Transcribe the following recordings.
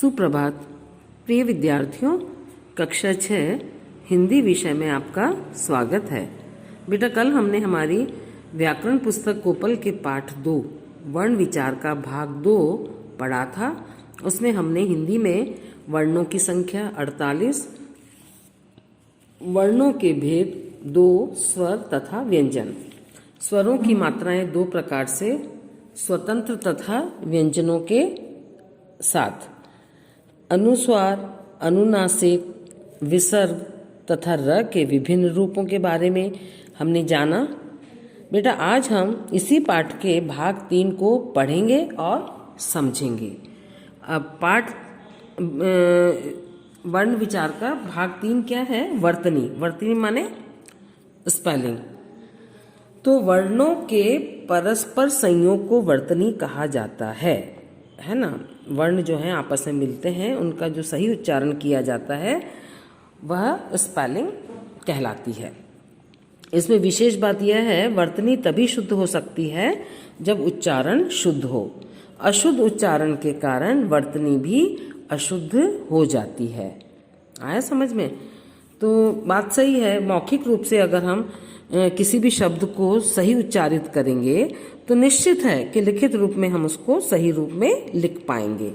सुप्रभात प्रिय विद्यार्थियों, कक्षा 6 हिंदी विषय में आपका स्वागत है। बेटा, कल हमने हमारी व्याकरण पुस्तक कोपल के पाठ 2 वर्ण विचार का भाग 2 पढ़ा था। उसमें हमने हिंदी में वर्णों की संख्या 48, वर्णों के भेद 2, स्वर तथा व्यंजन। स्वरों की मात्राएं 2 प्रकार से, स्वतंत्र तथा व्यंजनों के साथ। अनुस्वार, अनुनासिक, विसर्ग तथा र के विभिन्न रूपों के बारे में हमने जाना। बेटा, आज हम इसी पाठ के भाग 3 को पढ़ेंगे और समझेंगे। अब पाठ वर्ण विचार का भाग 3 क्या है? वर्तनी। वर्तनी माने स्पेलिंग। तो वर्णों के परस्पर संयोग को वर्तनी कहा जाता है ना। वर्ण जो हैं आपस में मिलते हैं, उनका जो सही उच्चारण किया जाता है वह स्पेलिंग कहलाती है। इसमें विशेष बात यह है, वर्तनी तभी शुद्ध हो सकती है जब उच्चारण शुद्ध हो। अशुद्ध उच्चारण के कारण वर्तनी भी अशुद्ध हो जाती है। आया समझ में? तो बात सही है। मौखिक रूप से अगर हम किसी भी शब्द को सही उच्चारित करेंगे तो निश्चित है कि लिखित रूप में हम उसको सही रूप में लिख पाएंगे।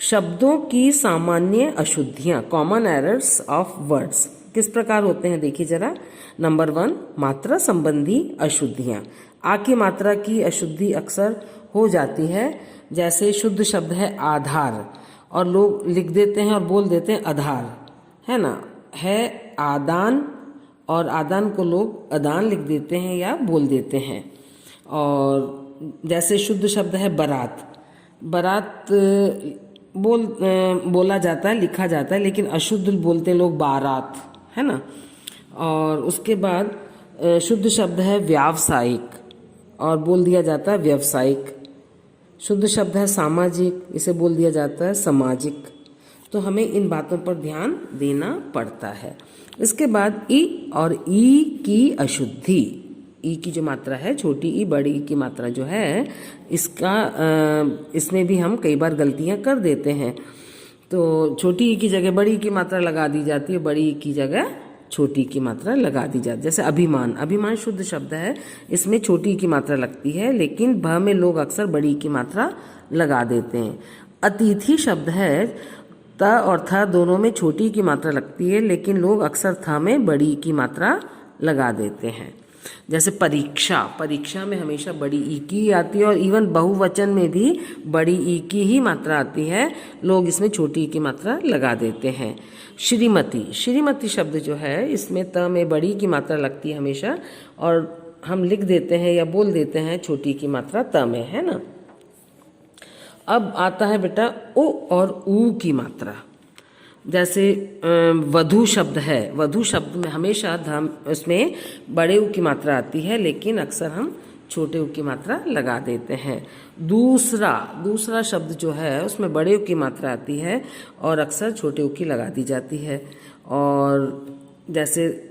शब्दों की सामान्य अशुद्धियां, कॉमन एरर्स ऑफ वर्ड्स, किस प्रकार होते हैं देखिए जरा। नंबर 1, मात्रा संबंधी अशुद्धियां। आ की मात्रा की अशुद्धि अक्सर हो जाती है। जैसे शुद्ध शब्द है आधार और लोग लिख देते हैं और बोल देते हैं आधार, है ना। है आदान और आदान को लोग अदान लिख देते हैं या बोल देते हैं। और जैसे शुद्ध शब्द है बारात। बारात बोला जाता है, लिखा जाता है, लेकिन अशुद्ध बोलते हैं लोग बारात, है ना। और उसके बाद शुद्ध शब्द है व्यावसायिक और बोल दिया जाता है व्यवसायिक। शुद्ध शब्द है सामाजिक, इसे बोल दिया जाता है सामाजिक। तो हमें इन बातों पर ध्यान देना पड़ता है। इसके बाद ई और ई की अशुद्धि। ई की जो मात्रा है, छोटी ई बड़ी ई की मात्रा जो है, इसमें भी हम कई बार गलतियां कर देते हैं। तो छोटी ई की जगह बड़ी ई की मात्रा लगा दी जाती है, बड़ी ई की जगह छोटी की मात्रा लगा दी जाती है। जैसे अभिमान। अभिमान शुद्ध शब्द है, इसमें छोटी की मात्रा लगती है, लेकिन भ में लोग अक्सर बड़ी की मात्रा लगा देते हैं। अतिथि शब्द है, त और थ दोनों में छोटी की मात्रा लगती है, लेकिन लोग अक्सर थ में बड़ी की मात्रा लगा देते हैं। जैसे परीक्षा। परीक्षा में हमेशा बड़ी ई की आती है और इवन बहुवचन में भी बड़ी ई की ही मात्रा आती है, लोग इसमें छोटी की मात्रा लगा देते हैं। श्रीमती। श्रीमती शब्द जो है, इसमें त में बड़ी की मात्रा लगती है हमेशा, और हम लिख देते हैं या बोल देते हैं छोटी की मात्रा त में, है ना। अब आता है बेटा ओ और ऊ की मात्रा। जैसे वधु शब्द है। वधु शब्द में हमेशा उसमें बड़े ऊ की मात्रा आती है, लेकिन अक्सर हम छोटे ऊ की मात्रा लगा देते हैं। दूसरा। दूसरा शब्द जो है, उसमें बड़े ऊ की मात्रा आती है और अक्सर छोटे ऊ की लगा दी जाती है। और जैसे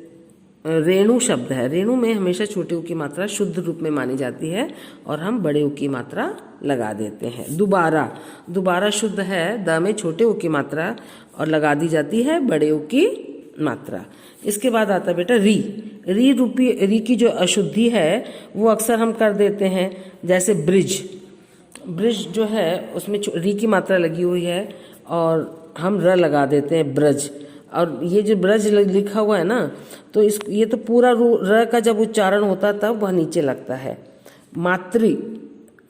रेणु शब्द है। रेणु में हमेशा छोटे ऊ की मात्रा शुद्ध रूप में मानी जाती है और हम बड़े ऊ की मात्रा लगा देते हैं। दोबारा। दोबारा शुद्ध है, द में छोटे ऊ की मात्रा और लगा दी जाती है बड़े ऊ की मात्रा। इसके बाद आता है बेटा री। री की जो अशुद्धि है वो अक्सर हम कर देते हैं। जैसे ब्रिज। ब्रिज जो है, उसमें री की मात्रा लगी हुई है और हम र लगा देते हैं ब्रज। और ये जो ब्रज लिखा हुआ है ना, तो ये तो पूरा र का जब उच्चारण होता है तब वह नीचे लगता है।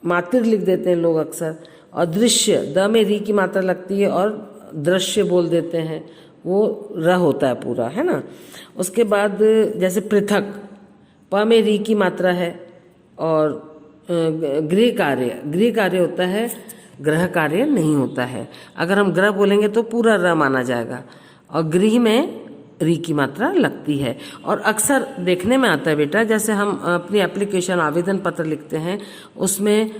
मातृ लिख देते हैं लोग अक्सर। और दृश्य। द में री की मात्रा लगती है और दृश्य बोल देते हैं, वो र होता है पूरा, है ना। उसके बाद जैसे पृथक। प में री की मात्रा है और गृह कार्य। गृह कार्य होता है, ग्रह कार्य नहीं होता है। अगर हम ग्रह बोलेंगे तो पूरा र माना जाएगा और गृह में री की मात्रा लगती है। और अक्सर देखने में आता है बेटा, जैसे हम अपनी एप्लीकेशन आवेदन पत्र लिखते हैं, उसमें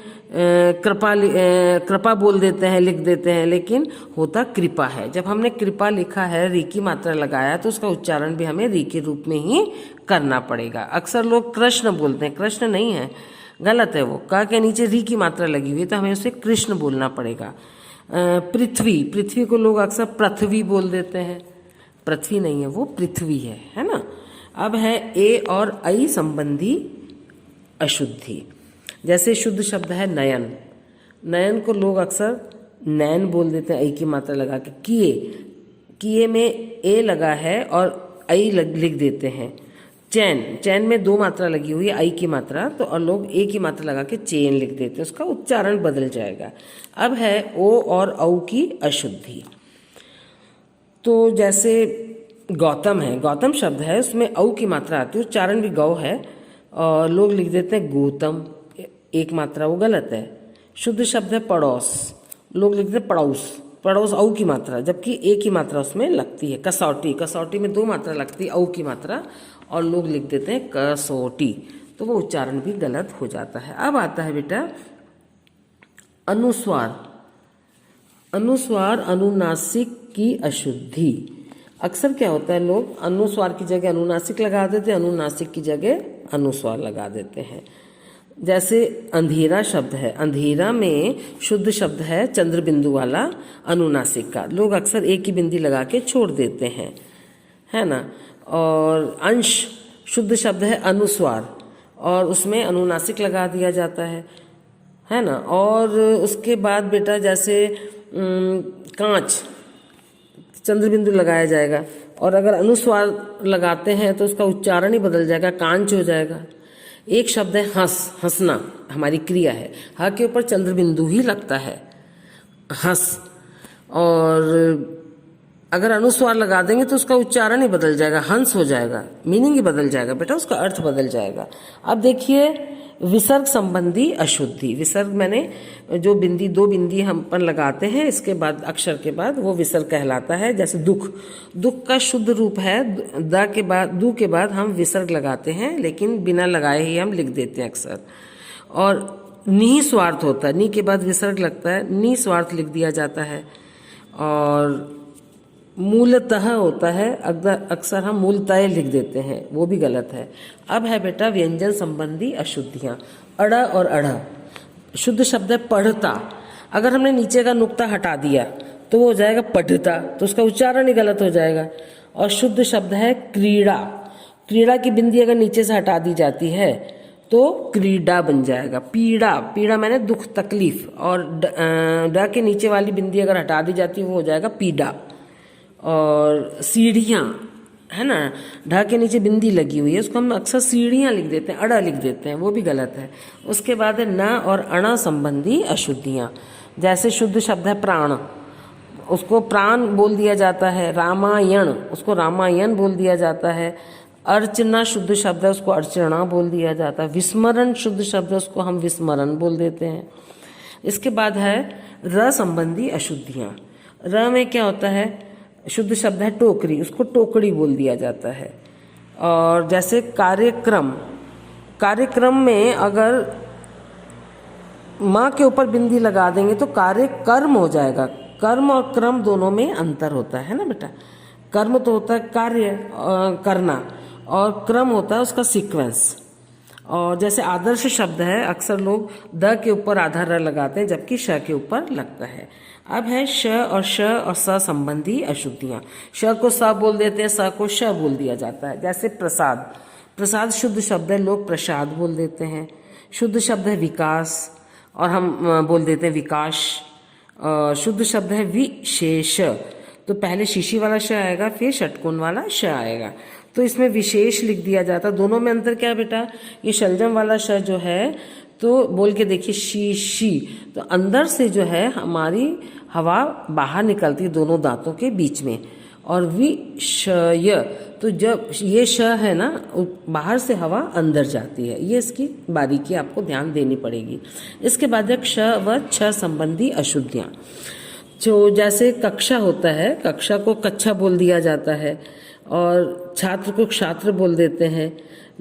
कृपा बोल देते हैं, लिख देते हैं, लेकिन होता कृपा है। जब हमने कृपा लिखा है, री की मात्रा लगाया, तो उसका उच्चारण भी हमें री के रूप में ही करना पड़ेगा। अक्सर लोग कृष्ण बोलते हैं, कृष्ण नहीं है, गलत है वो। क के नीचे री की मात्रा लगी हुई है, तो हमें उसे कृष्ण बोलना पड़ेगा। पृथ्वी, पृथ्वी को लोग अक्सर पृथ्वी बोल देते हैं, पृथ्वी नहीं है वो पृथ्वी है ना। अब है ए और ऐ संबंधी अशुद्धि। जैसे शुद्ध शब्द है नयन, नयन को लोग अक्सर नैन बोल देते हैं ऐ की मात्रा लगा के। किए, किए में ए लगा है और ऐ लिख देते हैं। चैन, चैन में 2 मात्रा लगी हुई है ऐ की मात्रा, तो और लोग ए की मात्रा लगा के चेन लिख देते हैं, उसका उच्चारण बदल जाएगा। अब है ओ और औ की अशुद्धि। तो जैसे गौतम है, गौतम शब्द है उसमें औ की मात्रा आती है, उच्चारण भी गौ है और लोग लिख देते हैं गोतम, एक मात्रा, वो गलत है। शुद्ध शब्द है पड़ोस, लोग लिख देते हैं पड़ोस, पड़ोस औ की मात्रा, जबकि ए की मात्रा उसमें लगती है। कसौटी, कसौटी में 2 मात्रा लगती है औ की मात्रा और लोग लिख देते हैं कसौटी, तो वो उच्चारण भी गलत हो जाता है। अब आता है बेटा अनुस्वार, अनुस्वार अनुनासिक की अशुद्धि। अक्सर क्या होता है, लोग अनुस्वार की जगह अनुनासिक लगा देते हैं, अनुनासिक की जगह अनुस्वार लगा देते हैं। जैसे अंधेरा शब्द है, अंधेरा में शुद्ध शब्द है चंद्र बिंदु वाला अनुनासिक का, लोग अक्सर एक ही बिंदी लगा के छोड़ देते हैं, है ना। और अंश शुद्ध शब्द है अनुस्वार और उसमें अनुनासिक लगा दिया जाता है ना। और उसके बाद बेटा जैसे कांच, चंद्र बिंदु लगाया जाएगा और अगर अनुस्वार लगाते हैं तो उसका उच्चारण ही बदल जाएगा, कांच हो जाएगा। एक शब्द है हंस, हंसना हमारी क्रिया है, ह के ऊपर चंद्र बिंदु ही लगता है हंस, और अगर अनुस्वार लगा देंगे तो उसका उच्चारण ही बदल जाएगा, हंस हो जाएगा, मीनिंग ही बदल जाएगा बेटा, उसका अर्थ बदल जाएगा। अब देखिए विसर्ग संबंधी अशुद्धि। विसर्ग मैंने जो बिंदी, 2 बिंदी हम पर लगाते हैं इसके बाद अक्षर के बाद, वो विसर्ग कहलाता है। जैसे दुख, दुख का शुद्ध रूप है द के बाद, दू के बाद हम विसर्ग लगाते हैं, लेकिन बिना लगाए ही हम लिख देते हैं अक्सर। और निस्वार्थ होता है, नी के बाद विसर्ग लगता है, निस्वार्थ लिख दिया जाता है। और मूलतः होता है, अक्सर हम मूलतः लिख देते हैं, वो भी गलत है। अब है बेटा व्यंजन संबंधी अशुद्धियाँ। अड़ और अढ़, शुद्ध शब्द है पढ़ता, अगर हमने नीचे का नुक्ता हटा दिया तो वो हो जाएगा पढ़ता, तो उसका उच्चारण ही गलत हो जाएगा। और शुद्ध शब्द है क्रीड़ा, क्रीड़ा की बिंदी अगर नीचे से हटा दी जाती है तो क्रीड़ा बन जाएगा। पीड़ा, पीड़ा मैंने दुख तकलीफ, और ड के नीचे वाली बिंदी अगर हटा दी जाती है वो हो जाएगा पीड़ा। और सीढ़ियाँ है ना, ढ के नीचे बिंदी लगी हुई है, उसको हम अक्सर सीढ़ियाँ लिख देते हैं, अड़ा लिख देते हैं, वो भी गलत है। उसके बाद है न और अण संबंधी अशुद्धियाँ। जैसे शुद्ध शब्द है प्राण, उसको प्राण बोल दिया जाता है। रामायण, उसको रामायण बोल दिया जाता है। अर्चना शुद्ध शब्द है, उसको अर्चना बोल दिया जाता है। विस्मरण शुद्ध शब्द है, उसको हम विस्मरण बोल देते हैं। इसके बाद है र संबंधी अशुद्धियाँ। र में क्या होता है, शुद्ध शब्द है टोकरी, उसको टोकड़ी बोल दिया जाता है। और जैसे कार्यक्रम, कार्यक्रम में अगर माँ के ऊपर बिंदी लगा देंगे तो कार्य कर्म हो जाएगा। कर्म और क्रम दोनों में अंतर होता है ना बेटा। कर्म तो होता है कार्य करना और क्रम होता है उसका सीक्वेंस। और जैसे आदर्श शब्द है, अक्सर लोग द के ऊपर आधा र लगाते हैं जबकि श के ऊपर लगता है। अब है श और स संबंधी अशुद्धियाँ। श को स बोल देते हैं, स को श बोल दिया जाता है। जैसे प्रसाद, प्रसाद शुद्ध शब्द है, लोग प्रसाद बोल देते हैं। शुद्ध शब्द है विकास और हम बोल देते हैं विकास। शुद्ध शब्द है विशेष, तो पहले शीशी वाला श आएगा फिर षटकोण वाला श आएगा, तो इसमें विशेष लिख दिया जाता। दोनों में अंतर क्या है बेटा, ये शलजम वाला श जो है तो बोल के देखिए शीशी, तो अंदर से जो है हमारी हवा बाहर निकलती है दोनों दांतों के बीच में। और विषय, तो जब ये श है ना, बाहर से हवा अंदर जाती है, ये इसकी बारीकी आपको ध्यान देनी पड़ेगी। इसके बाद क्ष व छ संबंधी अशुद्धियाँ। जो जैसे कक्षा होता है, कक्षा को कक्षा बोल दिया जाता है और छात्र को छात्र बोल देते हैं।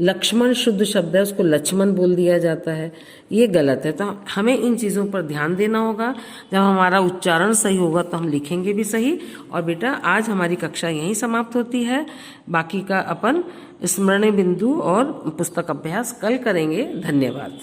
लक्ष्मण शुद्ध शब्द है, उसको लक्ष्मण बोल दिया जाता है, ये गलत है। तो हमें इन चीज़ों पर ध्यान देना होगा। जब हमारा उच्चारण सही होगा तो हम लिखेंगे भी सही। और बेटा आज हमारी कक्षा यहीं समाप्त होती है, बाकी का अपन स्मरण बिंदु और पुस्तक अभ्यास कल करेंगे। धन्यवाद।